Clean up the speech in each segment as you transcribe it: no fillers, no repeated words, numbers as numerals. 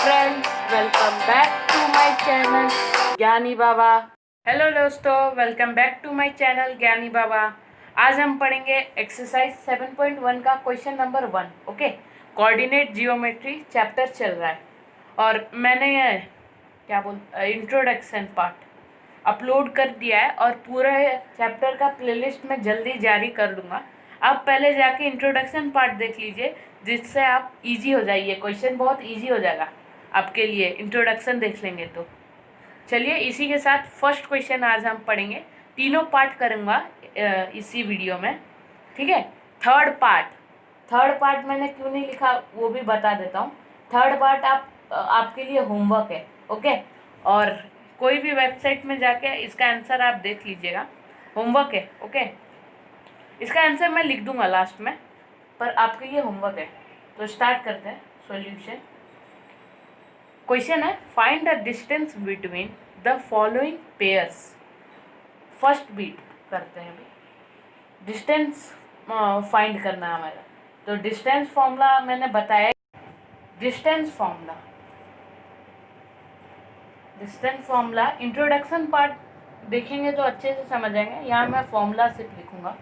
Friends, welcome back to my channel Gyani Baba. Hello दोस्तों, welcome back to my channel Gyani Baba. आज हम पढ़ेंगे एक्सरसाइज 7.1 का question number 1। Okay, coordinate geometry chapter चल रहा है और मैंने ये इंट्रोडक्शन पार्ट अपलोड कर दिया है और पूरा चैप्टर का प्लेलिस्ट में जल्दी जारी कर दूंगा। आप पहले जाके इंट्रोडक्शन पार्ट देख लीजिए, जिससे आप इजी हो जाइए, क्वेश्चन बहुत इजी हो जाएगा आपके लिए इंट्रोडक्शन देख लेंगे तो। चलिए, इसी के साथ फर्स्ट क्वेश्चन आज हम पढ़ेंगे। तीनों पार्ट करूँगा इसी वीडियो में, ठीक है। थर्ड पार्ट मैंने क्यों नहीं लिखा वो भी बता देता हूँ। थर्ड पार्ट आपके लिए होमवर्क है, ओके। और कोई भी वेबसाइट में जाके इसका आंसर आप देख लीजिएगा, होमवर्क है, ओके। इसका आंसर मैं लिख दूंगा लास्ट में, पर आपके लिए होमवर्क है। तो स्टार्ट करते हैं सॉल्यूशन। क्वेश्चन है, find the distance between the following pairs. First बीट करते हैं अभी, डिस्टेंस फाइंड करना है हमारा। तो डिस्टेंस फॉर्मूला मैंने बताया, डिस्टेंस फॉर्मूला इंट्रोडक्शन पार्ट देखेंगे तो अच्छे से समझ आएंगे। यहाँ मैं फॉर्मूला सिर्फ लिखूंगा,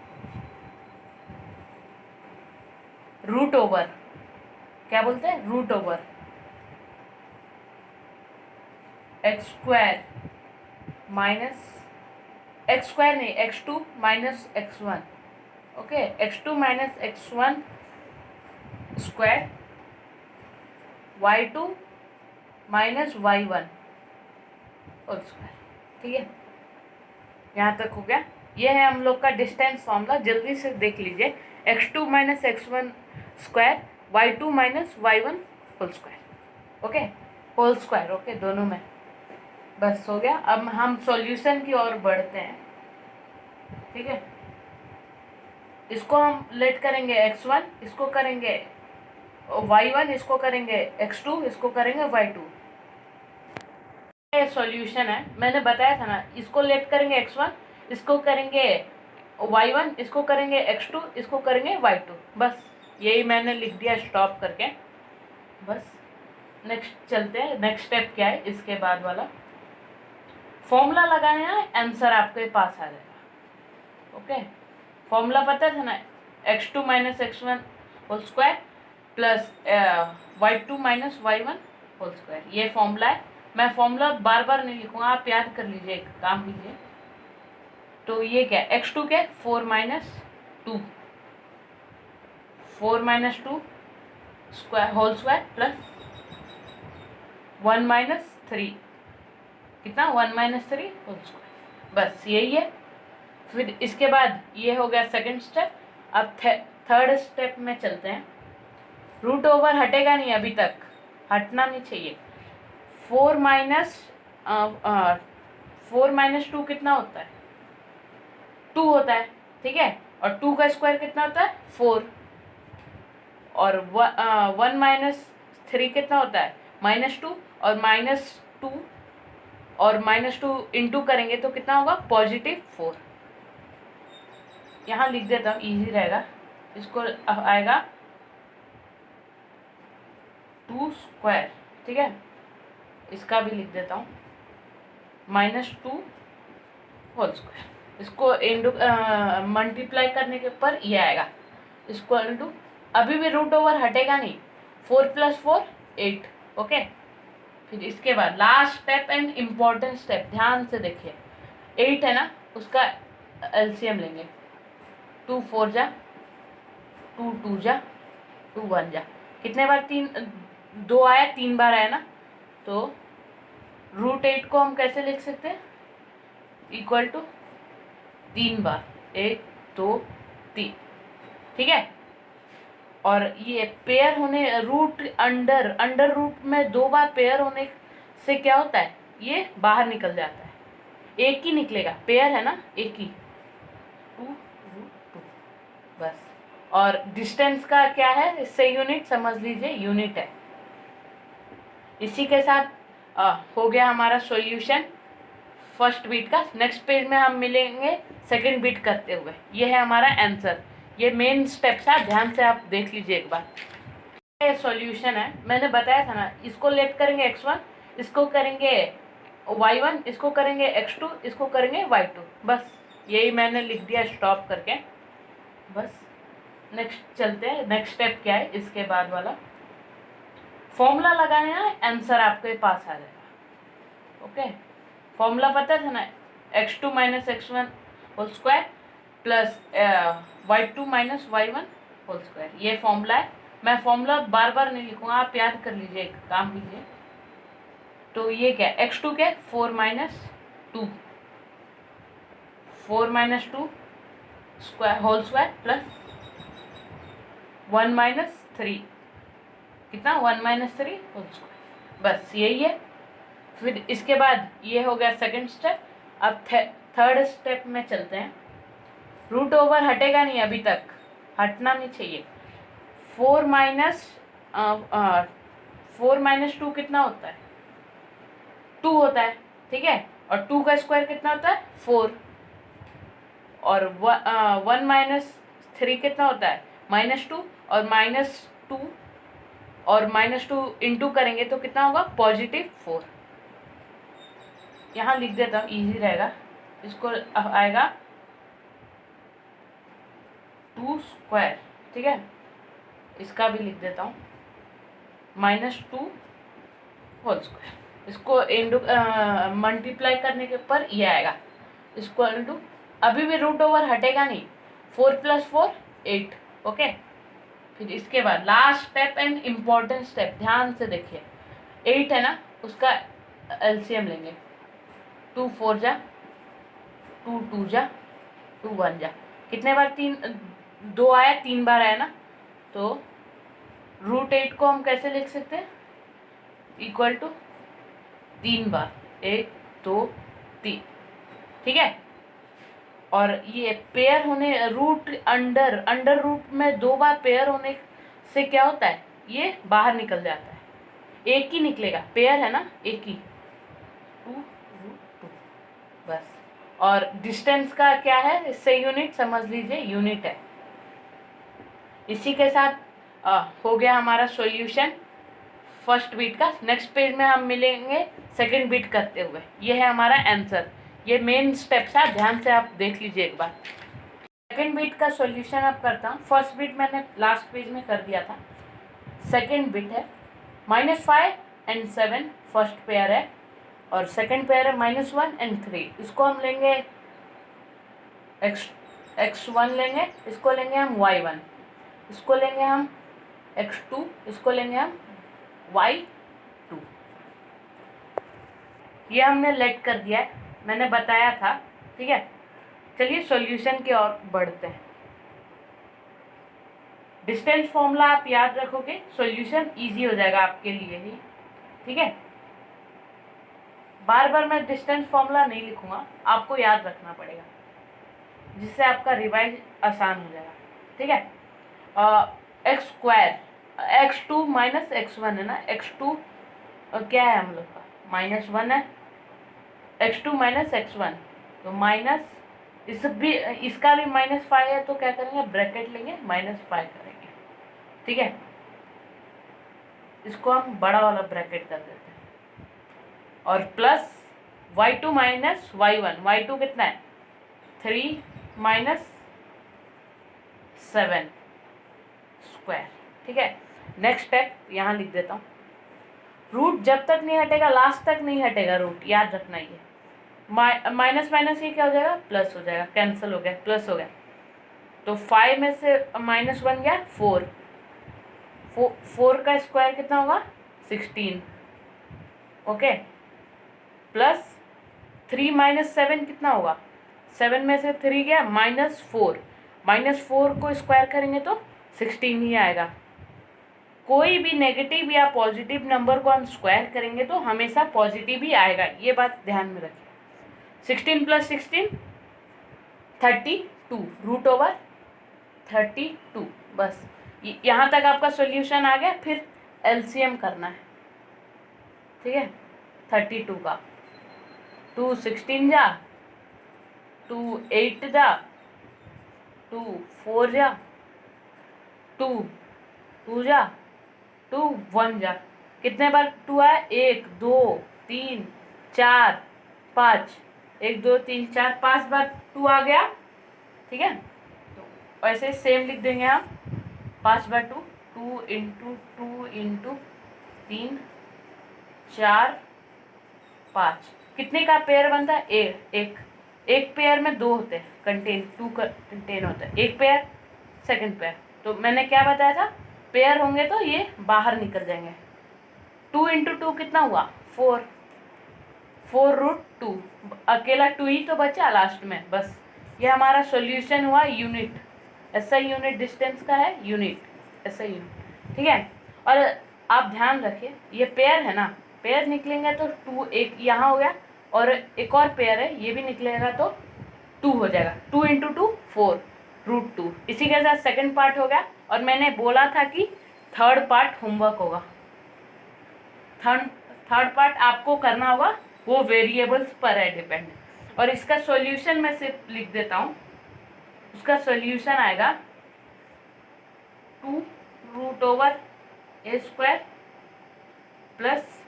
रूट ओवर, क्या बोलते हैं, root over X square minus X square नहीं, x2 minus x1, okay. x2 minus x1 square, y2 minus y1 whole square, ठीक है। यहाँ तक हो गया। ये है हम लोग का डिस्टेंस फॉर्मूला, जल्दी से देख लीजिए। x2 minus x1 square, y2 minus y1 whole square, okay, whole square, okay, दोनों में। बस हो गया। अब हम सॉल्यूशन की ओर बढ़ते हैं, ठीक है। इसको हम लेट करेंगे x1, इसको करेंगे y1, इसको करेंगे x2, इसको करेंगे y2। ये सॉल्यूशन है, मैंने बताया था ना। इसको लेट करेंगे x1, इसको करेंगे y1, इसको करेंगे x2, इसको करेंगे y2। बस यही मैंने लिख दिया स्टॉप करके। बस नेक्स्ट चलते हैं। नेक्स्ट स्टेप क्या है, इसके बाद वाला फॉर्मूला लगाना है, आंसर आपके पास आ जाएगा, ओके। फॉर्मूला पता था ना, x2 minus x1 whole square plus y2 minus y1 whole square, ये फॉर्मूला है। मैं फॉर्मूला बार बार नहीं लिखूंगा, आप याद कर लीजिए, एक काम कीजिए। तो ये क्या है, x2 क्या है, 4 minus 2, 4 minus 2 square whole square plus 1 minus 3, कितना, 1 माइनस 3 होल स्क्वायर। बस यही है। फिर इसके बाद ये हो गया सेकंड स्टेप। अब थर्ड स्टेप में चलते हैं। रूट ओवर हटेगा नहीं, अभी तक हटना नहीं चाहिए। 4 माइनस 2 कितना होता है, 2 होता है, ठीक है। और 2 का स्क्वायर कितना होता है, 4। और 1 माइनस 3 कितना होता है, -2। और -2 और -2 इंटू करेंगे तो कितना होगा, +4। यहाँ लिख देता हूँ, इजी रहेगा। इसको आएगा 2 स्क्वायर, ठीक है। इसका भी लिख देता हूँ, -2 होल स्क्वायर। इसको इंटू मल्टीप्लाई करने के ऊपर ये आएगा, इसको इंटू, अभी भी रूट ओवर हटेगा नहीं, 4 + 4 8, ओके। फिर इसके बाद last step and important step, ध्यान से देखिए। 8 है ना, उसका एलसीएम लेंगे। 2 4 जा, 2 2 जा, 2 1 जा। कितने बार 2 आया, 3 बार आया ना। तो √8 को हम कैसे लिख सकते हैं, इक्वल टू 3 बार, 1 2 3, ठीक है। और ये पेयर होने, अंडर रूट में 2 बार पेयर होने से क्या होता है, ये बाहर निकल जाता है, एक ही निकलेगा, पेयर है ना, एक ही, 2√2, बस। और डिस्टेंस का क्या है, इससे यूनिट समझ लीजिए, यूनिट है। इसी के साथ हो गया हमारा सॉल्यूशन फर्स्ट बीट का। नेक्स्ट पेज में हम मिलेंगे सेकंड बीट करते हुए। ये है हमारा आंसर, ये मेन स्टेप्स है, ध्यान से आप देख लीजिए एक बार। ये सॉल्यूशन है, मैंने बताया था ना, इसको लेट करेंगे x1, इसको करेंगे y1, इसको करेंगे x2, इसको करेंगे y2, बस यही मैंने लिख दिया स्टॉप करके। बस नेक्स्ट चलते हैं, नेक्स्ट स्टेप क्या है इसके बाद वाला, फॉर्मूला लगाना है, आंसर आपके पास आ जाएगा। ओके, फॉर्मूला पता था ना, x2 minus x1 whole square plus y2 minus y1 whole square, ये फॉर्मूला है। मैं फॉर्मूला बार बार नहीं लिखूंगा, आप याद कर लीजिए, एक काम कीजिए। तो ये क्या है, x2 क्या है, 4 minus 2, 4 minus 2 square whole square plus 1 minus 3, कितना, 1 माइनस 3 होल स्क्वायर, बस यही है। फिर इसके बाद ये हो गया सेकंड स्टेप। अब थर्ड स्टेप में चलते हैं। रूट ओवर हटेगा नहीं, अभी तक हटना नहीं चाहिए। 4 माइनस 2 कितना होता है, 2 होता है, ठीक है। और 2 का स्क्वायर कितना होता है, 4। और 1 माइनस 3 कितना होता है, -2। और -2 और -2 इंटू करेंगे तो कितना होगा, +4। यहाँ लिख देता हूँ, इजी रहेगा। इसको आएगा 2 स्क्वायर, ठीक है। इसका भी लिख देता हूँ -2 होल स्क्वायर। इसको इंटू मल्टीप्लाई करने के ऊपर ये आएगा, इसको इंटू, अभी भी रूट ओवर हटेगा नहीं, 4 + 4 8। ओके, फिर इसके बाद last step and important step, ध्यान से देखिए। 8 है ना, उसका एलसीएम लेंगे, 2 4 जा, 2 2 जा, 2 1 जा, कितने बार, 2 आया, 3 बार आया ना। तो √8 को हम कैसे लिख सकते हैं, इक्वल टू 3 बार, 1 2 3, ठीक है। और ये पेयर होने, अंडर रूट में 2 बार पेयर होने से क्या होता है, ये बाहर निकल जाता है, एक ही निकलेगा, पेयर है ना, एक ही, 2√2, बस। और डिस्टेंस का क्या है, इससे यूनिट समझ लीजिए, यूनिट है। इसी के साथ हो गया हमारा सॉल्यूशन फर्स्ट बीट का। नेक्स्ट पेज में हम मिलेंगे सेकंड बीट करते हुए। ये है हमारा आंसर, ये मेन स्टेप्स है, ध्यान से आप देख लीजिए एक बार। सेकंड बीट का सॉल्यूशन अब करता हूँ। फर्स्ट बीट मैंने लास्ट पेज में कर दिया था, सेकंड बीट है -5 and 7 फर्स्ट पेयर है, और सेकंड पेयर है -1 and 3। इसको हम लेंगे x1 लेंगे, इसको लेंगे हम y1, इसको लेंगे हम x2, इसको लेंगे हम y2। ये हमने लेट कर दिया है, मैंने बताया था, ठीक है। चलिए सॉल्यूशन की ओर बढ़ते हैं। डिस्टेंस फॉर्मूला आप याद रखोगे, सॉल्यूशन इजी हो जाएगा आपके लिए ही, ठीक है। बार बार मैं डिस्टेंस फॉर्मूला नहीं लिखूंगा, आपको याद रखना पड़ेगा, जिससे आपका रिवाइज आसान हो जाएगा, ठीक है। X square, x2 minus x1 है ना, x2 क्या है हम लोग का, -1 है, x2 माइनस x1, तो माइनस, इसका भी -5 है, तो क्या करेंगे, ब्रैकेट लेंगे, -5 करेंगे, ठीक है। इसको हम बड़ा वाला ब्रैकेट कर देते हैं, और plus y2 minus y1, y2 कितना है, 3 माइनस 7 स्क्वायर, ठीक है। नेक्स्ट स्टेप यहाँ लिख देता हूँ, रूट जब तक नहीं हटेगा, लास्ट तक नहीं हटेगा रूट, याद रखना ये। माइनस माइनस ये क्या हो जाएगा, प्लस हो जाएगा, कैंसिल हो गया, प्लस हो गया। तो 5 में से -1 गया, 4, 4 का स्क्वायर कितना होगा, 16, ओके। प्लस 3 माइनस 7 कितना होगा, 7 में से 3 गया, -4, -4 को स्क्वायर करेंगे तो 16 ही आएगा। कोई भी नेगेटिव या पॉजिटिव नंबर को हम स्क्वायर करेंगे तो हमेशा पॉजिटिव ही आएगा, ये बात ध्यान में रखिए। 16 + 16 32, √32, बस यहाँ तक आपका सॉल्यूशन आ गया। फिर एलसीएम करना है, ठीक है। 32 का 2 16 जा, 2 8 जा, 2 4 जा, 2 2 जा, टू 1 जा, कितने बार 2 आया, 1 2 3 4 5, 1 2 3 4 5 बार 2 आ गया, ठीक है। तो ऐसे सेम लिख देंगे हम, 5 बार 2, 2 इंटू 3 4 5, कितने का पेयर बनता है, एक पेयर में 2 होते हैं, कंटेन होता है, एक पेयर सेकंड पेयर। तो मैंने क्या बताया था, पेयर होंगे तो ये बाहर निकल जाएंगे। 2 इंटू 2 कितना हुआ, 4, 4√2, अकेला 2 ही तो बचा लास्ट में, बस। ये हमारा सॉल्यूशन हुआ यूनिट, ऐसा यूनिट डिस्टेंस का है, यूनिट ऐसा यूनिट, ठीक है। और आप ध्यान रखिए, ये पेयर है ना, पेयर निकलेंगे तो 2 एक यहाँ हो गया, और एक और पेयर है ये भी निकलेगा तो 2 हो जाएगा, 2 इंटू 2 4√2। इसी के साथ सेकंड पार्ट हो गया। और मैंने बोला था कि थर्ड पार्ट होमवर्क होगा, थर्ड पार्ट आपको करना होगा, वो वेरिएबल्स पर है डिपेंड। और इसका सॉल्यूशन मैं सिर्फ लिख देता हूँ, उसका सॉल्यूशन आएगा 2√a² प्लस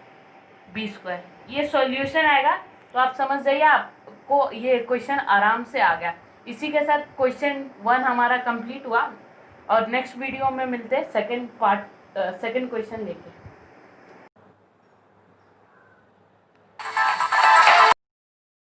b², ये सॉल्यूशन आएगा। तो आप समझ जाइए, आपको ये क्वेश्चन आराम से आ गया। इसी के साथ क्वेश्चन 1 हमारा कंप्लीट हुआ, और नेक्स्ट वीडियो में मिलते हैं सेकंड क्वेश्चन लेके।